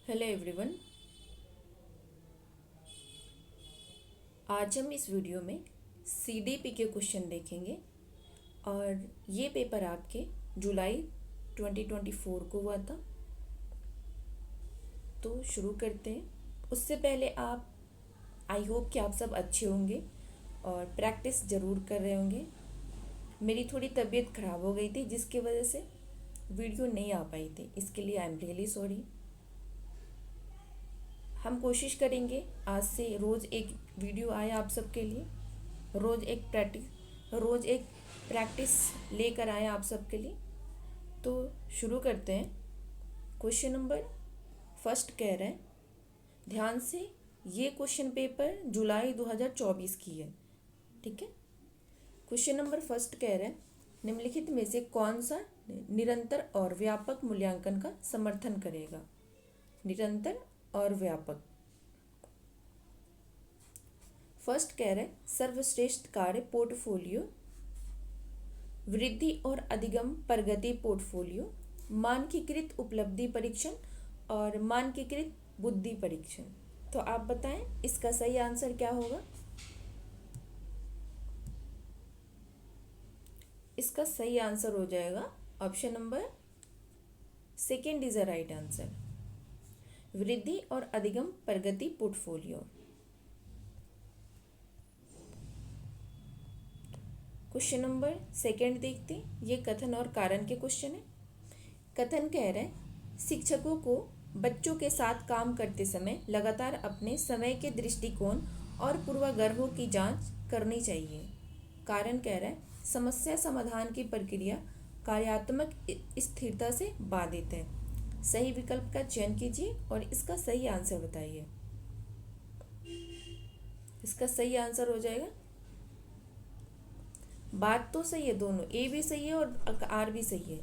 Hello everyone. आज हम इस वीडियो में सीडीपी के क्वेश्चन देखेंगे और ये पेपर आपके जुलाई 2024 को हुआ था। तो शुरू करते हैं। उससे पहले आप आई होप कि आप सब अच्छे होंगे और प्रैक्टिस ज़रूर कर रहे होंगे। मेरी थोड़ी तबीयत ख़राब हो गई थी जिसकी वजह से वीडियो नहीं आ पाई थी, इसके लिए आई एम रियली सॉरी। हम कोशिश करेंगे आज से रोज़ एक वीडियो आए आप सबके लिए, रोज़ एक प्रैक्टिस लेकर आए आप सबके लिए। तो शुरू करते हैं। क्वेश्चन नंबर फर्स्ट कह रहे हैं, ध्यान से, ये क्वेश्चन पेपर जुलाई 2024 की है, ठीक है। क्वेश्चन नंबर फर्स्ट कह रहे हैं, निम्नलिखित में से कौन सा निरंतर और व्यापक मूल्यांकन का समर्थन करेगा। निरंतर और व्यापक। फर्स्ट कह रहे सर्वश्रेष्ठ कार्य पोर्टफोलियो, वृद्धि और अधिगम प्रगति पोर्टफोलियो, मानकीकृत उपलब्धि परीक्षण और मानकीकृत बुद्धि परीक्षण। तो आप बताएं इसका सही आंसर क्या होगा। इसका सही आंसर हो जाएगा option number second is a right answer, वृद्धि और अधिगम प्रगति पोर्टफोलियो। क्वेश्चन नंबर सेकेंड देखते हैं। ये कथन और कारण के क्वेश्चन है। कथन कह रहे हैं, शिक्षकों को बच्चों के साथ काम करते समय लगातार अपने समय के दृष्टिकोण और पूर्वाग्रहों की जांच करनी चाहिए। कारण कह रहा है, समस्या समाधान की प्रक्रिया कार्यात्मक स्थिरता से बाधित है। सही विकल्प का चयन कीजिए और इसका सही आंसर बताइए। इसका सही आंसर हो जाएगा, बात तो सही है, दोनों ए भी सही है और आर भी सही है,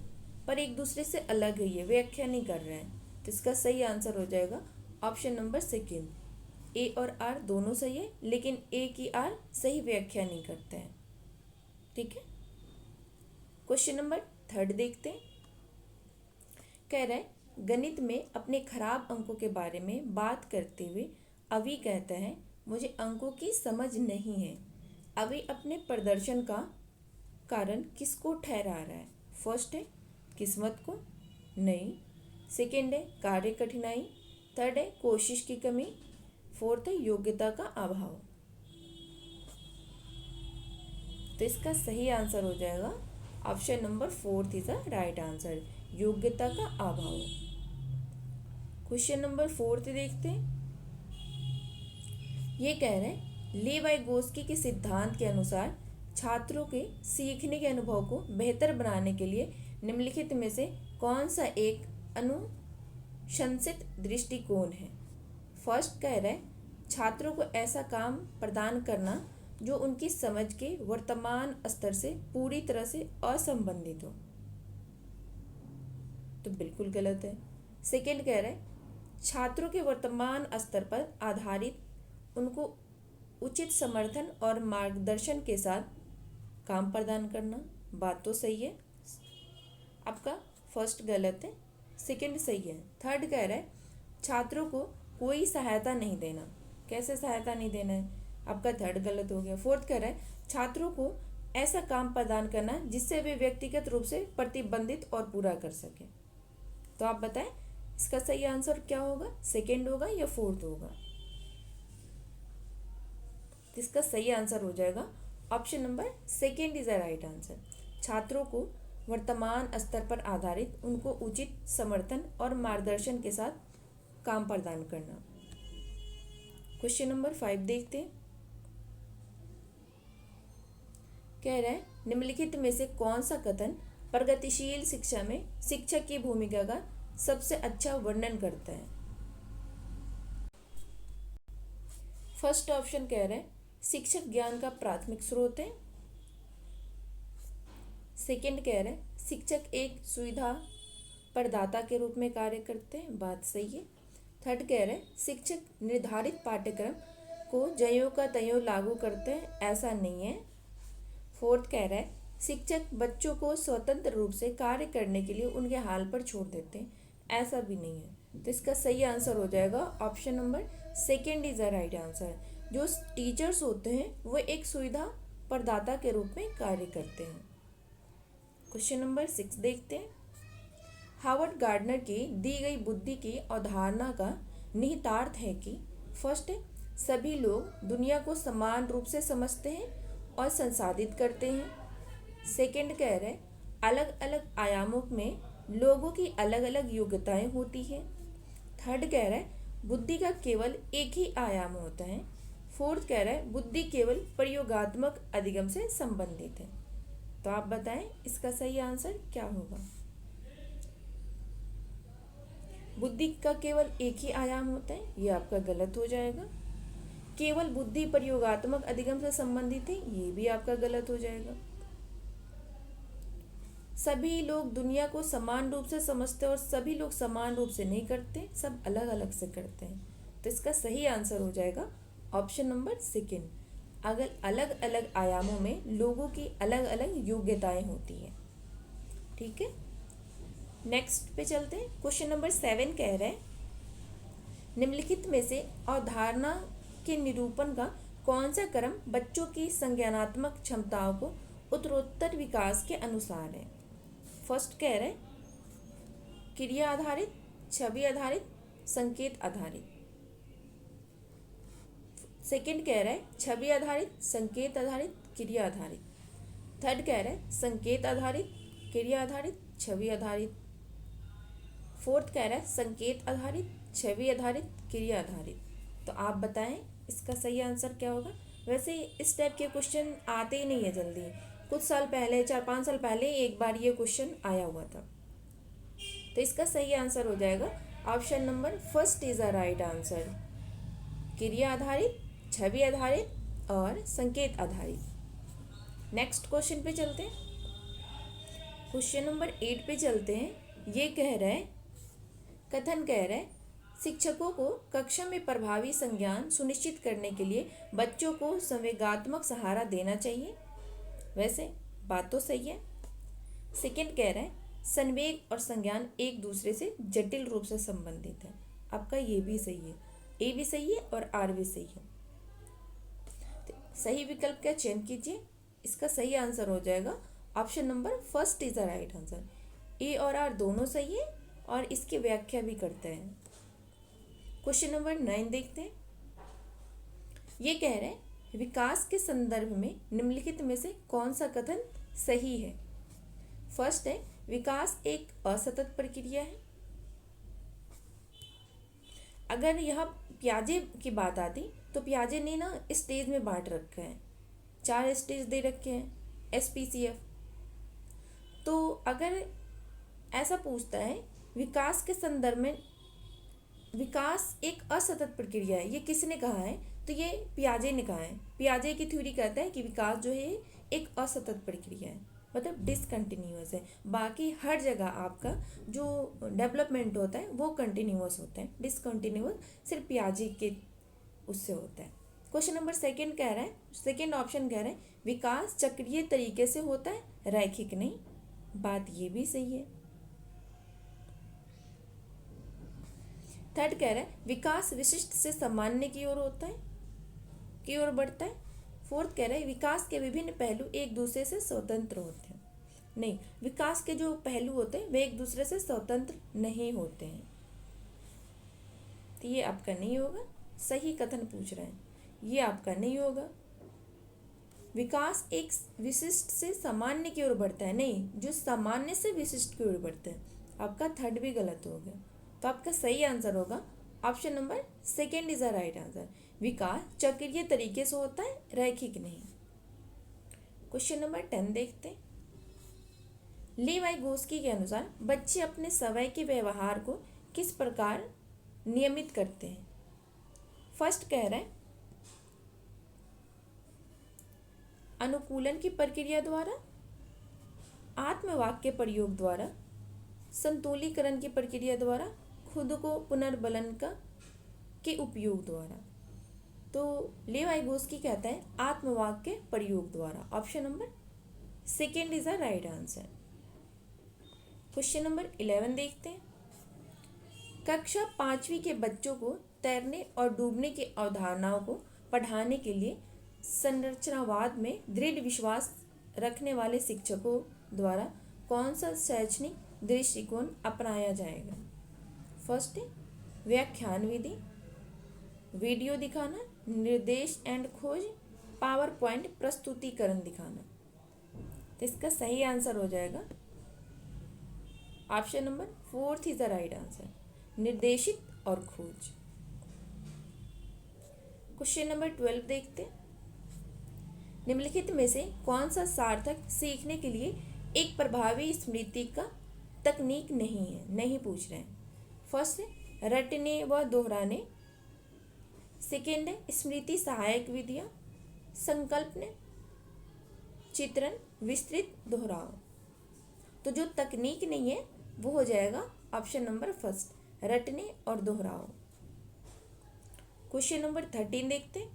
पर एक दूसरे से अलग है, ये व्याख्या नहीं कर रहे हैं। तो इसका सही आंसर हो जाएगा ऑप्शन नंबर सेकेंड। ए और आर दोनों सही है, लेकिन ए की आर सही व्याख्या नहीं करते हैं, ठीक है। क्वेश्चन नंबर थर्ड देखते हैं। कह रहे हैं, गणित में अपने खराब अंकों के बारे में बात करते हुए अभी कहता है, मुझे अंकों की समझ नहीं है। अभी अपने प्रदर्शन का कारण किसको ठहरा रहा है। फर्स्ट है किस्मत को, नहीं। सेकेंड है कार्य कठिनाई, थर्ड है कोशिश की कमी, फोर्थ है योग्यता का अभाव। तो इसका सही आंसर हो जाएगा option number fourth is the right answer, योग्यता का अभाव। क्वेश्चन नंबर फोर्थ देखते हैं। ये कह रहे हैं, लेवाइगोस्की के सिद्धांत के अनुसार छात्रों के सीखने के अनुभव को बेहतर बनाने के लिए निम्नलिखित में से कौन सा एक अनुशंसित दृष्टिकोण है। फर्स्ट कह रहे हैं, छात्रों को ऐसा काम प्रदान करना जो उनकी समझ के वर्तमान स्तर से पूरी तरह से असंबंधित हो। तो बिल्कुल गलत है। सेकेंड कह रहे हैं, छात्रों के वर्तमान स्तर पर आधारित उनको उचित समर्थन और मार्गदर्शन के साथ काम प्रदान करना। बात तो सही है, आपका फर्स्ट गलत है, सेकंड सही है। थर्ड कह रहा है, छात्रों को कोई सहायता नहीं देना। कैसे सहायता नहीं देना है, आपका थर्ड गलत हो गया। फोर्थ कह रहा है, छात्रों को ऐसा काम प्रदान करना जिससे वे व्यक्तिगत रूप से प्रतिबंधित और पूरा कर सके। तो आप बताएं इसका सही आंसर क्या होगा, सेकंड होगा या फोर्थ होगा। इसका सही आंसर हो जाएगा option number second is the right answer, छात्रों को वर्तमान स्तर पर आधारित उनको उचित समर्थन और मार्गदर्शन के साथ काम प्रदान करना। क्वेश्चन नंबर 5 देखते हैं। कह रहे हैं, निम्नलिखित में से कौन सा कथन प्रगतिशील शिक्षा में शिक्षक की भूमिका का सबसे अच्छा वर्णन करता है। फर्स्ट ऑप्शन कह रहे हैं, शिक्षक ज्ञान का प्राथमिक स्रोत है। सेकंड कह रहे हैं, शिक्षक एक सुविधा प्रदाता के रूप में कार्य करते हैं। बात सही है। थर्ड कह रहे हैं, शिक्षक निर्धारित पाठ्यक्रम को ज्यों का त्यों लागू करते हैं। ऐसा नहीं है। फोर्थ कह रहा है, शिक्षक बच्चों को स्वतंत्र रूप से कार्य करने के लिए उनके हाल पर छोड़ देते हैं। ऐसा भी नहीं है। तो इसका सही आंसर हो जाएगा option number second is the right answer. जो टीचर्स होते हैं वो एक सुविधा प्रदाता के रूप में कार्य करते हैं। क्वेश्चन नंबर 6 देखते हैं। हावर्ड गार्डनर की दी गई बुद्धि की अवधारणा का निहितार्थ है कि फर्स्ट है, सभी लोग दुनिया को समान रूप से समझते हैं और संसाधित करते हैं। सेकंड कह रहे अलग अलग आयामों में लोगों की अलग अलग योग्यताएं होती हैं। थर्ड कह रहा है बुद्धि का केवल एक ही आयाम होता है। फोर्थ कह रहा है बुद्धि केवल प्रयोगात्मक अधिगम से संबंधित है। तो आप बताएं इसका सही आंसर क्या होगा। बुद्धि का केवल एक ही आयाम होता है, ये आपका गलत हो जाएगा। केवल बुद्धि प्रयोगात्मक अधिगम से संबंधित है, ये भी आपका गलत हो जाएगा। सभी लोग दुनिया को समान रूप से समझते हैं और सभी लोग समान रूप से नहीं करते, सब अलग अलग से करते हैं। तो इसका सही आंसर हो जाएगा ऑप्शन नंबर सेकेंड। अगर अलग अलग आयामों में लोगों की अलग अलग योग्यताएं होती हैं। ठीक है, नेक्स्ट पे चलते हैं। क्वेश्चन नंबर 7 कह रहे हैं निम्नलिखित में से अवधारणा के निरूपण का कौन सा क्रम बच्चों की संज्ञानात्मक क्षमताओं को उत्तरोत्तर विकास के अनुसार है। फर्स्ट कह रहे क्रिया आधारित, छवि आधारित, संकेत आधारित। सेकंड कह रहा है छवि आधारित, संकेत आधारित, क्रिया आधारित। थर्ड कह रहा है संकेत आधारित, क्रिया आधारित, छवि आधारित। फोर्थ कह रहा है संकेत आधारित, छवि आधारित, क्रिया आधारित। तो आप बताएं इसका सही आंसर क्या होगा। वैसे इस टाइप के क्वेश्चन आते ही नहीं है जल्दी। कुछ साल पहले, 4-5 साल पहले एक बार ये क्वेश्चन आया हुआ था। तो इसका सही आंसर हो जाएगा option number first is a right answer. क्रिया आधारित, छवि आधारित और संकेत आधारित। नेक्स्ट क्वेश्चन पे चलते हैं। क्वेश्चन नंबर 8 पे चलते हैं। ये कह रहा है कथन कह रहा है शिक्षकों को कक्षा में प्रभावी संज्ञान सुनिश्चित करने के लिए बच्चों को संवेगात्मक सहारा देना चाहिए। वैसे बात तो सही है। सेकंड कह रहा है संवेग और संज्ञान एक दूसरे से जटिल रूप से संबंधित है। आपका ये भी सही है, ए भी सही है और आर भी सही है। तो सही विकल्प का चयन कीजिए। इसका सही आंसर हो जाएगा option number first is the right answer. A और आर दोनों सही है और इसकी व्याख्या भी करते हैं। क्वेश्चन नंबर 9 देखते हैं। ये कह रहे हैं विकास के संदर्भ में निम्नलिखित में से कौन सा कथन सही है। फर्स्ट है विकास एक असतत प्रक्रिया है। अगर यह पियाजे की बात आती तो पियाजे ने ना स्टेज में बांट रखे हैं, 4 स्टेज दे रखे हैं SPCF। तो अगर ऐसा पूछता है विकास के संदर्भ में विकास एक असतत प्रक्रिया है, ये किसने कहा है, तो ये पियाजे ने कहा है। पियाजे की थ्योरी कहता है कि विकास जो है एक असतत प्रक्रिया है, मतलब डिसकंटिन्यूअस है। बाकी हर जगह आपका जो डेवलपमेंट होता है वो कंटिन्यूअस होता है, डिसकंटिन्यूअस सिर्फ पियाजे के उससे होता है। क्वेश्चन नंबर 2 कह रहा है, सेकेंड ऑप्शन कह रहा है विकास चक्रीय तरीके से होता है, रैखिक नहीं। बात ये भी सही है। थर्ड कह रहा है विकास विशिष्ट से सामान्य की ओर होता है, की ओर बढ़ता है। फोर्थ कह रहा है विकास के विभिन्न पहलू एक दूसरे से स्वतंत्र होते हैं। नहीं, विकास के जो पहलू होते हैं वे एक दूसरे से स्वतंत्र नहीं होते हैं। तो ये आपका नहीं होगा। सही कथन पूछ रहे हैं, ये आपका नहीं होगा। विकास एक विशिष्ट से सामान्य की ओर बढ़ता है, नहीं, जो सामान्य से विशिष्ट की ओर बढ़ता है। आपका थर्ड भी गलत हो गया। तो आपका सही आंसर होगा option number 2 is a right answer. विकास चक्रीय तरीके से होता है, रैखिक नहीं। क्वेश्चन नंबर 10 देखते हैं। लीवाइगोस्की के अनुसार बच्चे अपने समय के व्यवहार को किस प्रकार नियमित करते हैं। फर्स्ट कह रहे हैं अनुकूलन की प्रक्रिया द्वारा, आत्मवाक्य प्रयोग द्वारा, संतुलीकरण की प्रक्रिया द्वारा, खुद को पुनर्बलन के उपयोग द्वारा। तो लीवाइगोस्की कहता है आत्मवाक्य प्रयोग द्वारा। Option number 2 is the right answer. Question number 11 देखते हैं। कक्षा 5वीं के बच्चों को तैरने और डूबने की अवधारणाओं को पढ़ाने के लिए संरचनावाद में दृढ़ विश्वास रखने वाले शिक्षकों द्वारा कौन सा शैक्षणिक दृष्टिकोण अपनाया जाएगा? फर्स्ट है व्याख्यान विधि, वीडियो दिखाना, निर्देश एंड खोज, पावर पॉइंट प्रस्तुतिकरण दिखाना। तो इसका सही आंसर हो जाएगा option number 4 is the right answer, निर्देशित और खोज। क्वेश्चन नंबर 12 देखते। निम्नलिखित में से कौन सा सार्थक सीखने के लिए एक प्रभावी स्मृति का तकनीक नहीं है? नहीं पूछ रहे हैं। फर्स्ट है रटने व दोहराने, सेकेंड है स्मृति सहायक विधियाँ, संकल्पन, चित्रण, विस्तृत, दोहराव। तो जो तकनीक नहीं है वो हो जाएगा ऑप्शन नंबर फर्स्ट, रटने और दोहराव। क्वेश्चन नंबर 13 देखते।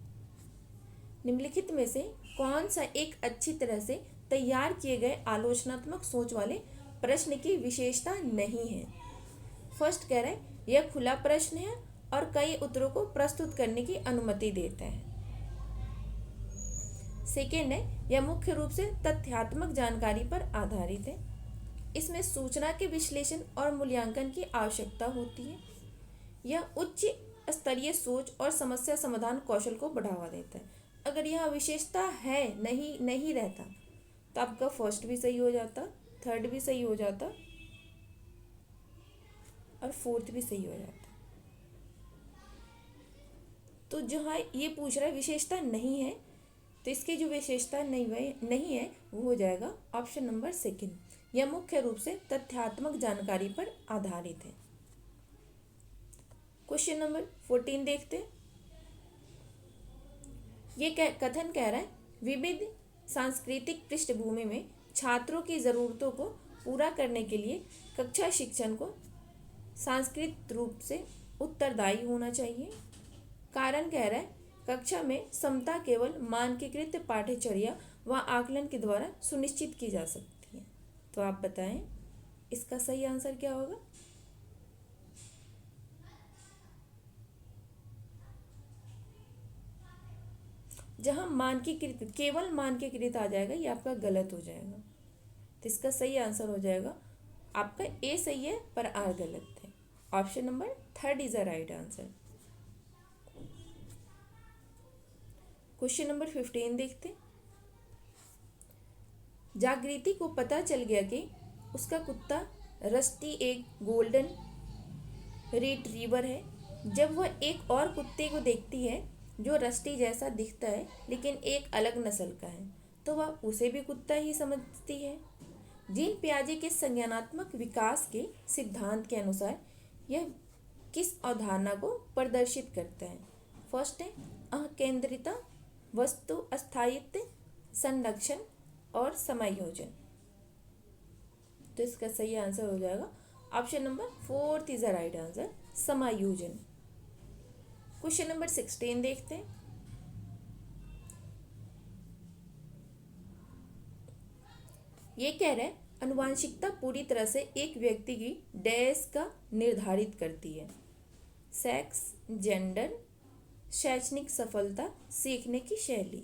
निम्नलिखित में से कौन सा एक अच्छी तरह से तैयार किए गए आलोचनात्मक सोच वाले प्रश्न की विशेषता नहीं है? फर्स्ट कह रहा है यह खुला प्रश्न है और कई उत्तरों को प्रस्तुत करने की अनुमति देता है। सेकेंड है यह मुख्य रूप से तथ्यात्मक जानकारी पर आधारित है, इसमें सूचना के विश्लेषण और मूल्यांकन की आवश्यकता होती है। यह उच्च स्तरीय सोच और समस्या समाधान कौशल को बढ़ावा देता है। अगर यह विशेषता है नहीं रहता तो आपका फर्स्ट भी सही हो जाता, थर्ड भी सही हो जाता और फोर्थ भी सही हो जाता। तो जहाँ ये पूछ रहा है विशेषता नहीं है, तो इसकी जो विशेषता नहीं है वो हो जाएगा ऑप्शन नंबर सेकंड, यह मुख्य रूप से तथ्यात्मक जानकारी पर आधारित है। क्वेश्चन नंबर 14 देखते हैं। ये कथन कह रहा है विविध सांस्कृतिक पृष्ठभूमि में छात्रों की ज़रूरतों को पूरा करने के लिए कक्षा शिक्षण को सांस्कृतिक रूप से उत्तरदायी होना चाहिए। कारण कह रहा है कक्षा में समता केवल मानकीकृत पाठ्यचर्या व आकलन के द्वारा सुनिश्चित की जा सकती है। तो आप बताएं इसका सही आंसर क्या होगा? जहां मानकीकृत केवल मानकीकृत आ जाएगा ये आपका गलत हो जाएगा। तो इसका सही आंसर हो जाएगा आपका ए सही है पर आर गलत है। Option number third is the right answer. Question number 15 देखते। जागृति को पता चल गया कि उसका कुत्ता रस्टी एक गोल्डन रिट्रीवर है। जब वह एक और कुत्ते को देखती है जो रस्टी जैसा दिखता है लेकिन एक अलग नस्ल का है, तो वह उसे भी कुत्ता ही समझती है। जीन पियाजे के संज्ञानात्मक विकास के सिद्धांत के अनुसार यह किस अवधारणा को प्रदर्शित करता है? फर्स्ट है अकेंद्रिता, वस्तु अस्थायित्व, संरक्षण और समायोजन। तो इसका सही आंसर हो जाएगा option number 4 is the right answer, समायोजन। क्वेश्चन नंबर 16 देखते हैं। ये कह रहे हैं अनुवांशिकता पूरी तरह से एक व्यक्ति की डैश का निर्धारित करती है। सेक्स, जेंडर, शैक्षणिक सफलता, सीखने की शैली।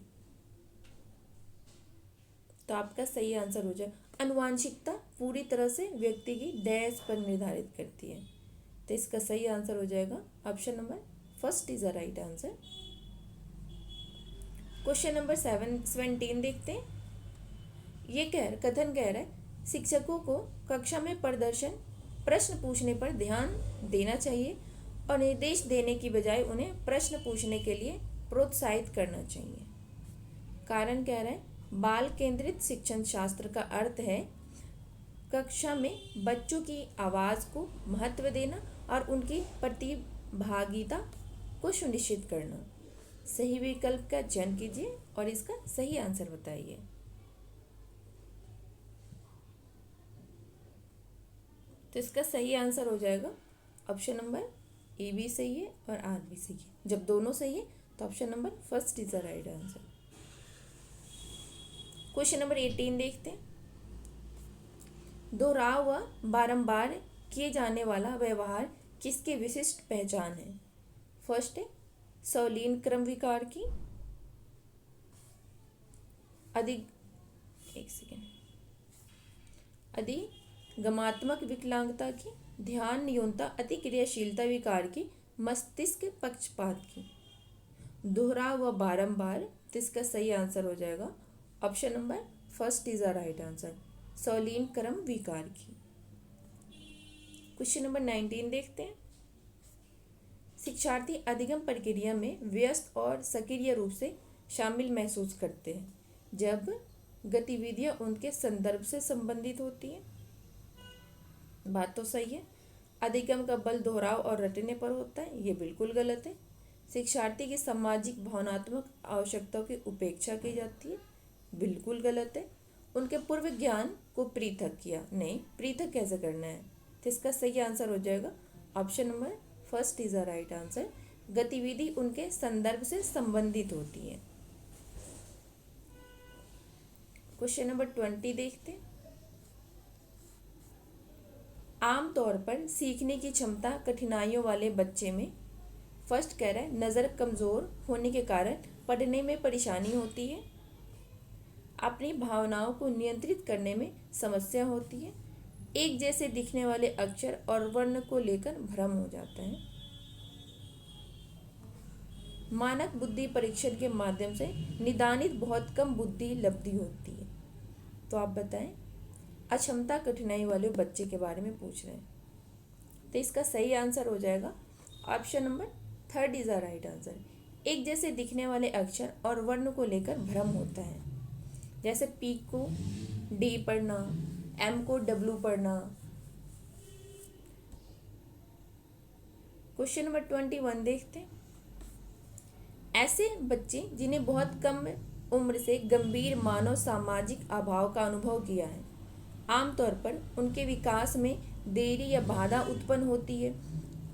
तो आपका सही आंसर हो जाए अनुवांशिकता पूरी तरह से व्यक्ति की डैश पर निर्धारित करती है। तो इसका सही आंसर हो जाएगा option number first is the right answer. Question number 17 देखते हैं। ये कथन कह रहा है शिक्षकों को कक्षा में प्रश्न पूछने पर ध्यान देना चाहिए और निर्देश देने की बजाय उन्हें प्रश्न पूछने के लिए प्रोत्साहित करना चाहिए। कारण कह रहा है बाल केंद्रित शिक्षण शास्त्र का अर्थ है कक्षा में बच्चों की आवाज़ को महत्व देना और उनकी प्रतिभागिता को सुनिश्चित करना। सही विकल्प का चयन कीजिए और इसका सही आंसर बताइए। तो इसका सही आंसर हो जाएगा ऑप्शन नंबर ए भी सही है और आर भी सही है। जब दोनों सही है तो option number first is the right answer. Question number 18 देखते हैं। दोहराव व बारंबार किए जाने वाला व्यवहार किसकी विशिष्ट पहचान है? फर्स्ट है सौलीन क्रम विकार की, अधिक एक सेकेंड अधिगमात्मक विकलांगता की, ध्यान न्यूनता अतिक्रियाशीलता विकार की, मस्तिष्क पक्षपात की, दोहराव व बारंबार। तो इसका सही आंसर हो जाएगा option number first is the right answer, सौलीन क्रम विकार की। क्वेश्चन नंबर 19 देखते हैं। शिक्षार्थी अधिगम प्रक्रिया में व्यस्त और सक्रिय रूप से शामिल महसूस करते हैं जब गतिविधियां उनके संदर्भ से संबंधित होती हैं। बात तो सही है। अधिगम का बल दोहराव और रटने पर होता है, ये बिल्कुल गलत है। शिक्षार्थी की सामाजिक भावनात्मक आवश्यकताओं की उपेक्षा की जाती है, बिल्कुल गलत है। उनके पूर्व ज्ञान को पृथक किया, नहीं, पृथक कैसे करना है? तो इसका सही आंसर हो जाएगा option number first is the right answer, गतिविधि उनके संदर्भ से संबंधित होती है। क्वेश्चन नंबर 20 देखते हैं। आमतौर पर सीखने की क्षमता कठिनाइयों वाले बच्चे में, फर्स्ट कह रहा है नज़र कमज़ोर होने के कारण पढ़ने में परेशानी होती है, अपनी भावनाओं को नियंत्रित करने में समस्या होती है, एक जैसे दिखने वाले अक्षर और वर्ण को लेकर भ्रम हो जाता है, मानक बुद्धि परीक्षण के माध्यम से निदानित बहुत कम बुद्धि लब्धि होती है। तो आप बताएं, अक्षमता कठिनाई वाले बच्चे के बारे में पूछ रहे हैं, तो इसका सही आंसर हो जाएगा option number third is the right answer, एक जैसे दिखने वाले अक्षर और वर्ण को लेकर भ्रम होता है, जैसे पी को डी पढ़ना, एम को डब्ल्यू पढ़ना। क्वेश्चन नंबर 21 देखते हैं। ऐसे बच्चे जिन्हें बहुत कम उम्र से गंभीर मानव सामाजिक अभाव का अनुभव किया है, आमतौर पर उनके विकास में देरी या बाधा उत्पन्न होती है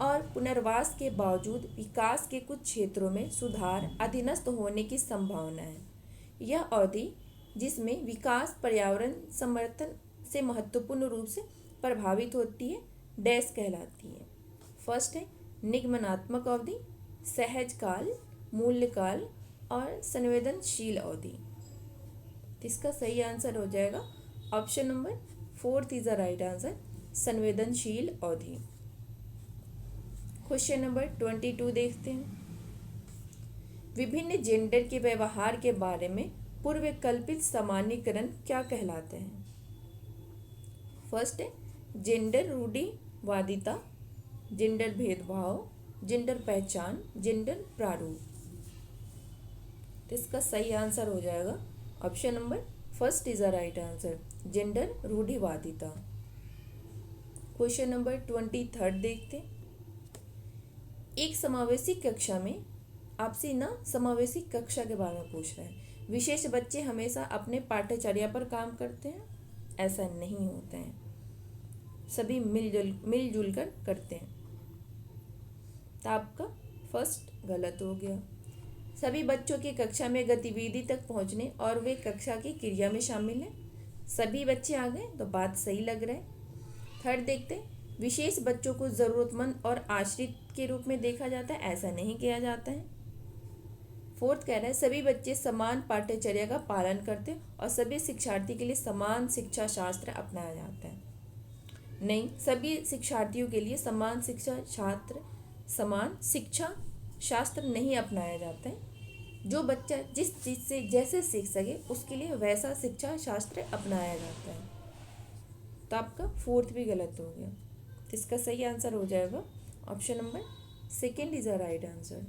और पुनर्वास के बावजूद विकास के कुछ क्षेत्रों में सुधार अधीनस्थ होने की संभावना है। यह अवधि जिसमें विकास पर्यावरण समर्थन से महत्वपूर्ण रूप से प्रभावित होती है, डैश कहलाती है। फर्स्ट है निगमनात्मक अवधि, सहज काल, मूल्य काल और संवेदनशील अवधि। इसका सही आंसर हो जाएगा option number fourth is the right answer, संवेदनशील अवधि। क्वेश्चन नंबर 22 देखते हैं। विभिन्न जेंडर के व्यवहार के बारे में पूर्व कल्पित सामान्यीकरण क्या कहलाते हैं? फर्स्ट है जेंडर रूढ़िवादिता, जेंडर भेदभाव, जेंडर पहचान, जेंडर प्रारूप। तो इसका सही आंसर हो जाएगा option number first is the right answer, gender रूढ़िवादिता। क्वेश्चन नंबर 23 देखते हैं। एक समावेशी कक्षा में आपसे ना समावेशी कक्षा के बारे में पूछ रहे हैं। विशेष बच्चे हमेशा अपने पाठ्यचर्या पर काम करते हैं? ऐसा नहीं होता है, सभी मिलजुल कर करते हैं। तो आपका फर्स्ट गलत हो गया। सभी बच्चों की कक्षा में गतिविधि तक पहुंचने और वे कक्षा की क्रिया में शामिल हैं। सभी बच्चे आ गए तो बात सही लग रहा है। थर्ड देखते हैं। विशेष बच्चों को ज़रूरतमंद और आश्रित के रूप में देखा जाता है? ऐसा नहीं किया जाता है। फोर्थ कह रहा है सभी बच्चे समान पाठ्यचर्या का पालन करते हैं और सभी शिक्षार्थी के लिए समान शिक्षा शास्त्र अपनाया जाता है। नहीं, सभी शिक्षार्थियों के लिए समान शिक्षा शास्त्र नहीं अपनाया जाता है। जो बच्चा जिस चीज़ से जैसे सीख सके उसके लिए वैसा शिक्षा शास्त्र अपनाया जाता है। तो आपका फोर्थ भी गलत हो गया। तो इसका सही आंसर हो जाएगा option number second is the right answer.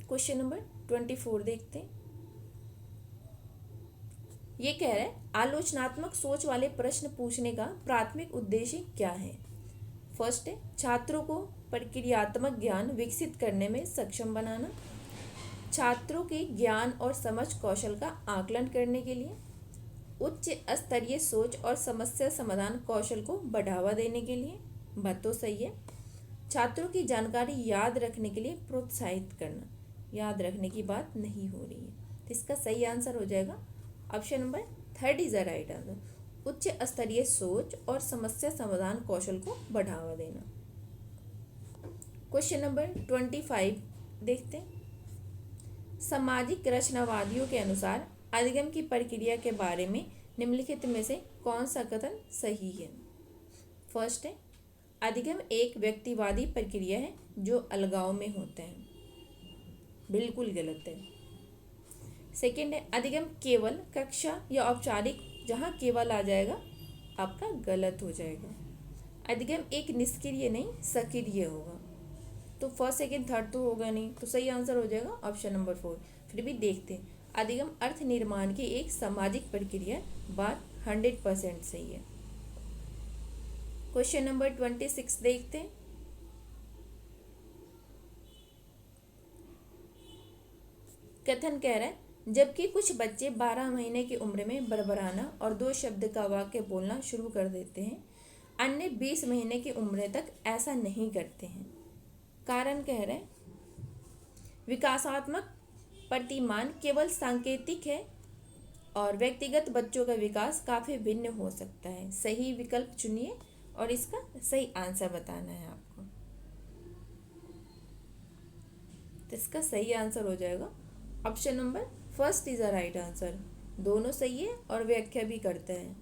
Question number 24 देखते हैं। ये कह रहा है आलोचनात्मक सोच वाले प्रश्न पूछने का प्राथमिक उद्देश्य क्या है? फर्स्ट है छात्रों को प्रक्रियात्मक ज्ञान विकसित करने में सक्षम बनाना, छात्रों के ज्ञान और समझ कौशल का आकलन करने के लिए, उच्च स्तरीय सोच और समस्या समाधान कौशल को बढ़ावा देने के लिए। बात तो सही है। छात्रों की जानकारी याद रखने के लिए प्रोत्साहित करना, याद रखने की बात नहीं हो रही है। तो इसका सही आंसर हो जाएगा option number third is the right answer, उच्च स्तरीय सोच और समस्या समाधान कौशल को बढ़ावा देना। क्वेश्चन नंबर 25 देखते हैं। सामाजिक रचनावादियों के अनुसार अधिगम की प्रक्रिया के बारे में निम्नलिखित में से कौन सा कथन सही है? फर्स्ट है, अधिगम एक व्यक्तिवादी प्रक्रिया है जो अलगाव में होता है, बिल्कुल गलत है। सेकंड है, अधिगम केवल कक्षा या औपचारिक, जहाँ केवल आ जाएगा आपका गलत हो जाएगा। अधिगम एक निष्क्रिय नहीं सक्रिय होगा। तो फर्स्ट सेकंड थर्ड तो होगा नहीं, तो सही आंसर हो जाएगा ऑप्शन नंबर 4। फिर भी देखते हैं। अधिगम अर्थ निर्माण की एक सामाजिक प्रक्रिया, बात 100% सही है। क्वेश्चन नंबर 26 देखते हैं। कथन कह रहा है, जबकि कुछ बच्चे 12 महीने की उम्र में बड़बड़ाना और 2 शब्द का वाक्य बोलना शुरू कर देते हैं, अन्य 20 महीने की उम्र तक ऐसा नहीं करते हैं। कारण कह रहे हैं, विकासात्मक प्रतिमान केवल सांकेतिक है और व्यक्तिगत बच्चों का विकास काफ़ी भिन्न हो सकता है। सही विकल्प चुनिए और इसका सही आंसर बताना है आपको। तो इसका सही आंसर हो जाएगा option number first is a right answer. दोनों सही है और व्याख्या भी करते हैं।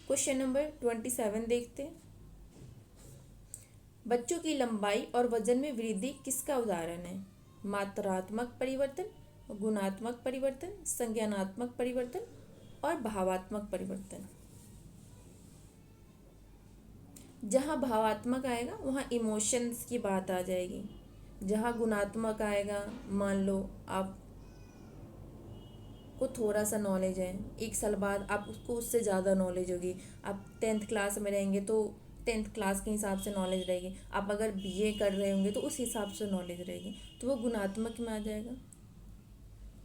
क्वेश्चन नंबर 27 देखते हैं। बच्चों की लंबाई और वजन में वृद्धि किसका उदाहरण है? मात्रात्मक परिवर्तन, गुणात्मक परिवर्तन, संज्ञानात्मक परिवर्तन और भावात्मक परिवर्तन। जहाँ भावात्मक आएगा वहाँ इमोशंस की बात आ जाएगी। जहाँ गुणात्मक आएगा, मान लो आप को थोड़ा सा नॉलेज है, 1 साल बाद आप उसको उससे ज़्यादा नॉलेज होगी। आप 10th क्लास में रहेंगे तो 10th क्लास के हिसाब से नॉलेज रहेगी। आप अगर बीए कर रहे होंगे तो उस हिसाब से नॉलेज रहेगी, तो वो गुणात्मक में आ जाएगा।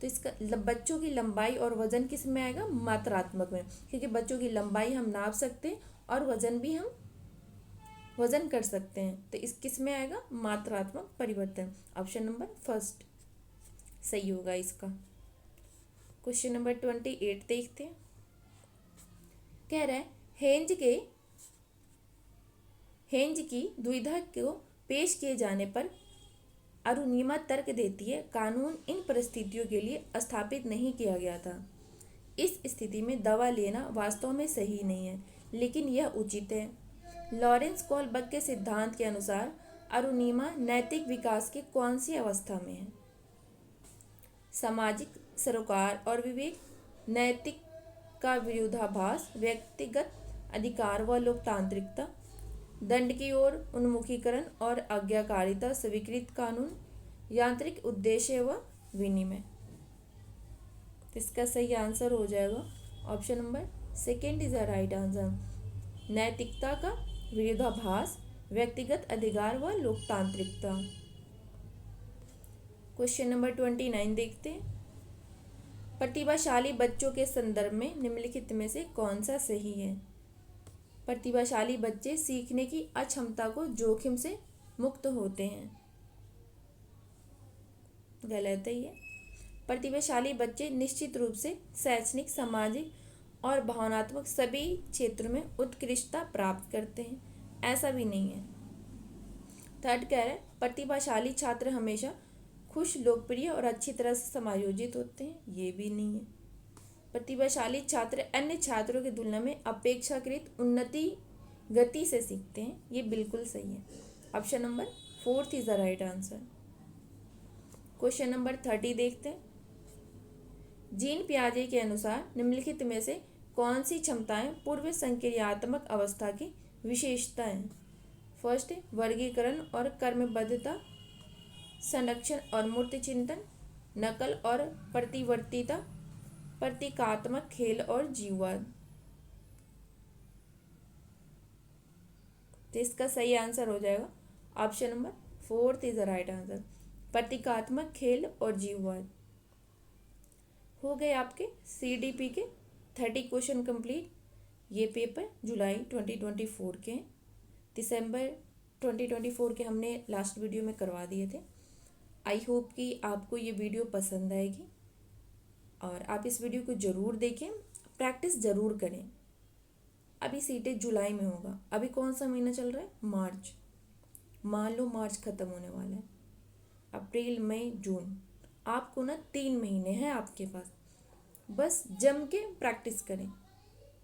तो इसका बच्चों की लंबाई और वजन किस में आएगा? मात्रात्मक में, क्योंकि बच्चों की लंबाई हम नाप सकते हैं और वजन भी हम वजन कर सकते हैं। तो इस किस में आएगा? मात्रात्मक परिवर्तन। ऑप्शन नंबर फर्स्ट सही होगा इसका। क्वेश्चन नंबर 28 देखते हैं। कह रहा है, हेंज की दुविधा को पेश किए जाने पर अरुणिमा तर्क देती है, कानून इन परिस्थितियों के लिए स्थापित नहीं किया गया था। इस स्थिति में दवा लेना वास्तव में सही नहीं है, लेकिन यह उचित है। लॉरेंस कोलबर्ग के सिद्धांत के अनुसार अरुणिमा नैतिक विकास की कौन सी अवस्था में है? सामाजिक सरोकार और विवेक, नैतिक का विरोधाभास, व्यक्तिगत अधिकार व लोकतांत्रिकता, दंड की ओर उन्मुखीकरण और आज्ञाकारिता, स्वीकृत कानून, यांत्रिक उद्देश्य व विनिमय। इसका सही आंसर हो जाएगा option number second is the right answer. नैतिकता का विरोधाभास, व्यक्तिगत अधिकार व लोकतांत्रिकता। क्वेश्चन नंबर 29 देखते हैं। प्रतिभाशाली बच्चों के संदर्भ में निम्नलिखित में से कौन सा सही है? प्रतिभाशाली बच्चे सीखने की अक्षमता को जोखिम से मुक्त होते हैं। गलत है ये। प्रतिभाशाली बच्चे निश्चित रूप से शैक्षणिक, सामाजिक और भावनात्मक सभी क्षेत्रों में उत्कृष्टता प्राप्त करते हैं। ऐसा भी नहीं है। थर्ड कह रहा है, प्रतिभाशाली छात्र हमेशा खुश, लोकप्रिय और अच्छी तरह से समायोजित होते हैं। ये भी नहीं है। प्रतिभाशाली छात्र अन्य छात्रों की तुलना में अपेक्षाकृत उन्नति गति से सीखते हैं। ये बिल्कुल सही है। Option number 4 is the right answer. Question number 30 देखते हैं। जीन पियाजे के अनुसार निम्नलिखित में से कौन सी क्षमताएं पूर्व संक्रियात्मक अवस्था की विशेषता हैं? फर्स्ट है वर्गीकरण और कर्मबद्धता, संरक्षण और मूर्ति चिंतन, नकल और प्रतिवर्तिता, प्रतीकात्मक खेल और जीववाद। तो इसका सही आंसर हो जाएगा option number 4 is the right answer. प्रतीकात्मक खेल और जीववाद। हो गए आपके CDP के 30 क्वेश्चन कंप्लीट। ये पेपर जुलाई 2024 के हैं। दिसंबर 2024 के हमने लास्ट वीडियो में करवा दिए थे। आई होप कि आपको ये वीडियो पसंद आएगी और आप इस वीडियो को ज़रूर देखें, प्रैक्टिस ज़रूर करें। अभी सीटें जुलाई में होगा, अभी कौन सा महीना चल रहा है, मार्च। मान लो मार्च ख़त्म होने वाला है, अप्रैल मई जून, आपको ना 3 महीने हैं आपके पास। बस जम के प्रैक्टिस करें।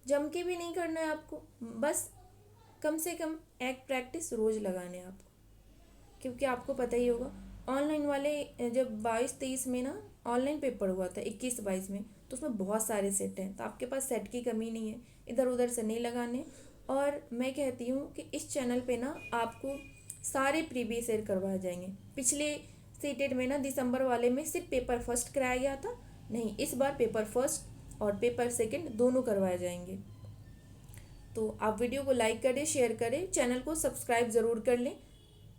जम के भी नहीं करना है आपको, बस कम से कम एक प्रैक्टिस रोज़ लगाने हैं आपको। क्योंकि आपको पता ही होगा ऑनलाइन वाले जब 22-23 में ना ऑनलाइन पेपर हुआ था, 21-22 में, तो उसमें बहुत सारे सेट हैं, तो आपके पास सेट की कमी नहीं है, इधर उधर से नहीं लगाने। और मैं कहती हूँ कि इस चैनल पे ना आपको सारे प्रीवियस ईयर करवाए जाएंगे। पिछले सीटेड में ना दिसंबर वाले में सिर्फ पेपर फर्स्ट कराया गया था, नहीं, इस बार पेपर फर्स्ट और पेपर सेकंड दोनों करवाए जाएंगे। तो आप वीडियो को लाइक करें, शेयर करें, चैनल को सब्सक्राइब ज़रूर कर लें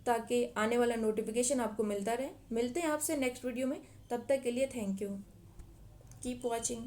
ताकि आने वाला नोटिफिकेशन आपको मिलता रहे। मिलते हैं आपसे नेक्स्ट वीडियो में, तब तक के लिए थैंक यू, कीप वॉचिंग।